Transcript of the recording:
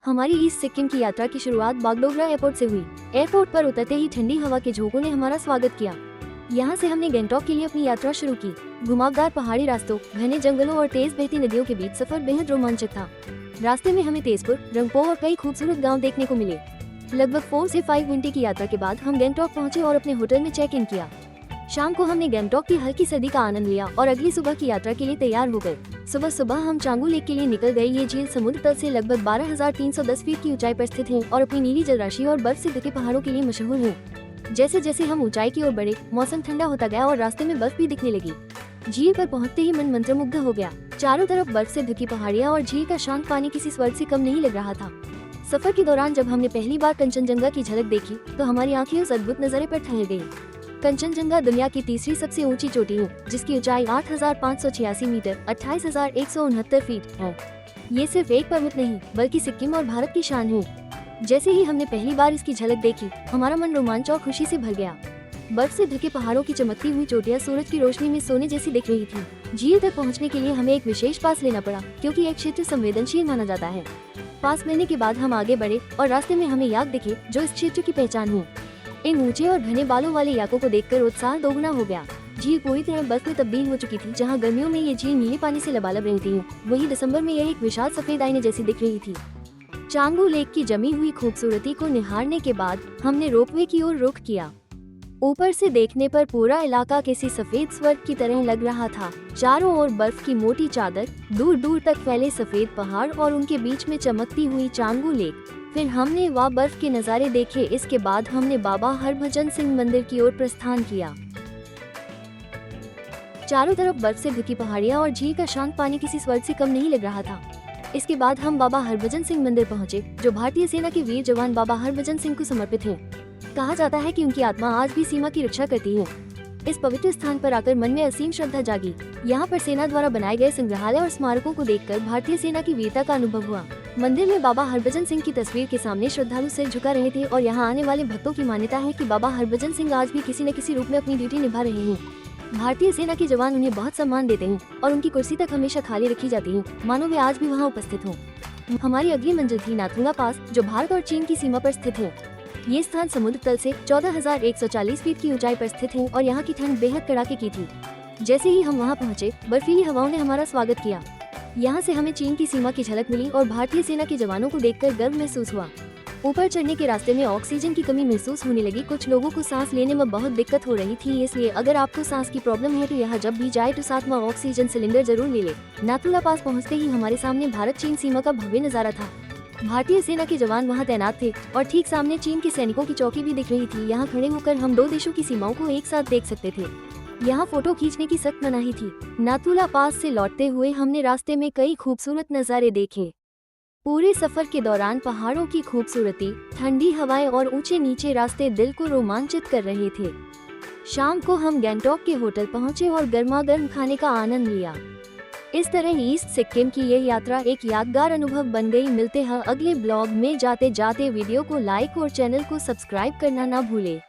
हमारी ईस्ट सिक्किम की यात्रा की शुरुआत बागडोगरा एयरपोर्ट से हुई। एयरपोर्ट पर उतरते ही ठंडी हवा के झोंकों ने हमारा स्वागत किया। यहाँ से हमने गैंगटॉक के लिए अपनी यात्रा शुरू की। घुमावदार पहाड़ी रास्तों, घने जंगलों और तेज बहती नदियों के बीच सफर बेहद रोमांचक था। रास्ते में हमें तेजपुर, रंगपो और कई खूबसूरत गाँव देखने को मिले। लगभग 4 से 5 घंटे की यात्रा के बाद हम गैंगटॉक पहुँचे और अपने होटल में चेक इन किया। शाम को हमने गैंगटॉक की हल्की सर्दी का आनंद लिया और अगली सुबह की यात्रा के लिए तैयार हो गए। सुबह सुबह हम चांगू लेक के लिए निकल गए। ये झील समुद्र तल से लगभग 12,310 फीट की ऊंचाई पर स्थित है और अपनी नीली जलराशि और बर्फ से ढके पहाड़ों के लिए मशहूर है। जैसे जैसे हम ऊंचाई की ओर बढ़े, मौसम ठंडा होता गया और रास्ते में बर्फ भी दिखने लगी। झील पर पहुंचते ही मन मंत्रमुग्ध हो गया। चारों तरफ बर्फ से ढकी पहाड़ियां और झील का शांत पानी किसी स्वर्ग से कम नहीं लग रहा था। सफर के दौरान जब हमने पहली बार कंचनजंगा की झलक देखी तो हमारी आंखें उस अद्भुत नजारे पर ठहर गयी। कंचनजंगा दुनिया की तीसरी सबसे ऊंची चोटी है, जिसकी ऊंचाई 8,586 मीटर 28,169 फीट है। ये सिर्फ एक पर्वत नहीं बल्कि सिक्किम और भारत की शान है। जैसे ही हमने पहली बार इसकी झलक देखी, हमारा मन रोमांच और खुशी से भर गया। बर्फ से ढके पहाड़ों की चमकती हुई चोटियां सूरज की रोशनी में सोने जैसी दिख रही थी। झील तक पहुंचने के लिए हमें एक विशेष पास लेना पड़ा, क्योंकि यह क्षेत्र संवेदनशील माना जाता है। पास लेने के बाद हम आगे बढ़े और रास्ते में हमें याक दिखे, जो इस क्षेत्र की पहचान है। इन ऊंचे और घने बालों वाले याकों को देखकर उत्साह दोगुना हो गया। झील पूरी तरह बर्फ में तब्दील हो चुकी थी। जहां गर्मियों में ये झील नीले पानी से लबालब रहती है, वहीं दिसंबर में यह एक विशाल सफेद आईने जैसी दिख रही थी। चांगू लेक की जमी हुई खूबसूरती को निहारने के बाद हमने रोपवे की ओर रुख किया। ऊपर से देखने पर पूरा इलाका किसी सफेद स्वर्ग की तरह लग रहा था। चारों ओर बर्फ की मोटी चादर, दूर दूर तक फैले सफेद पहाड़ और उनके बीच में चमकती हुई चांगू लेक। फिर हमने वहाँ बर्फ के नज़ारे देखे। इसके बाद हमने बाबा हरभजन सिंह मंदिर की ओर प्रस्थान किया। चारों तरफ बर्फ से ढकी पहाड़ियाँ और झील का शांत पानी किसी स्वर्ग से कम नहीं लग रहा था। इसके बाद हम बाबा हरभजन सिंह मंदिर पहुँचे, जो भारतीय सेना के वीर जवान बाबा हरभजन सिंह को समर्पित है। कहा जाता है कि उनकी आत्मा आज भी सीमा की रक्षा करती है। इस पवित्र स्थान पर आकर मन में असीम श्रद्धा जागी। यहाँ पर सेना द्वारा बनाए गए संग्रहालय और स्मारकों को देखकर भारतीय सेना की वीरता का अनुभव हुआ। मंदिर में बाबा हरभजन सिंह की तस्वीर के सामने श्रद्धालु सिर झुका रहे थे और यहाँ आने वाले भक्तों की मान्यता है कि बाबा हरभजन सिंह आज भी किसी न किसी रूप में अपनी ड्यूटी निभा रहे हैं। भारतीय सेना के जवान उन्हें बहुत सम्मान देते हैं और उनकी कुर्सी तक हमेशा खाली रखी जाती है, मानो वे आज भी वहाँ उपस्थित हों। हमारी अगली मंजिल थी नाथुला पास, जो भारत और चीन की सीमा पर स्थित है। ये स्थान समुद्र तल से 14,140 फीट की ऊंचाई पर स्थित है और यहाँ की ठंड बेहद कड़ाके की थी। जैसे ही हम वहाँ पहुँचे, बर्फीली हवाओं ने हमारा स्वागत किया। यहाँ से हमें चीन की सीमा की झलक मिली और भारतीय सेना के जवानों को देखकर गर्व महसूस हुआ। ऊपर चढ़ने के रास्ते में ऑक्सीजन की कमी महसूस होने लगी। कुछ लोगों को सांस लेने में बहुत दिक्कत हो रही थी, इसलिए अगर आपको सांस की प्रॉब्लम है तो यहाँ जब भी जाए तो साथ में ऑक्सीजन सिलेंडर जरूर ले ले। नाथुला पास पहुँचते ही हमारे सामने भारत चीन सीमा का भव्य नजारा था। भारतीय सेना के जवान वहां तैनात थे और ठीक सामने चीन के सैनिकों की चौकी भी दिख रही थी। यहाँ खड़े होकर हम दो देशों की सीमाओं को एक साथ देख सकते थे। यहाँ फोटो खींचने की सख्त मनाही थी। नाथुला पास से लौटते हुए हमने रास्ते में कई खूबसूरत नज़ारे देखे। पूरे सफर के दौरान पहाड़ों की खूबसूरती, ठंडी हवाएं और ऊंचे नीचे रास्ते दिल को रोमांचित कर रहे थे। शाम को हम गैंगटॉक के होटल पहुंचे और गर्मागर्म खाने का आनंद लिया। इस तरह ईस्ट सिक्किम की यह यात्रा एक यादगार अनुभव बन गई। मिलते हैं अगले ब्लॉग में। जाते जाते वीडियो को लाइक और चैनल को सब्सक्राइब करना ना भूले।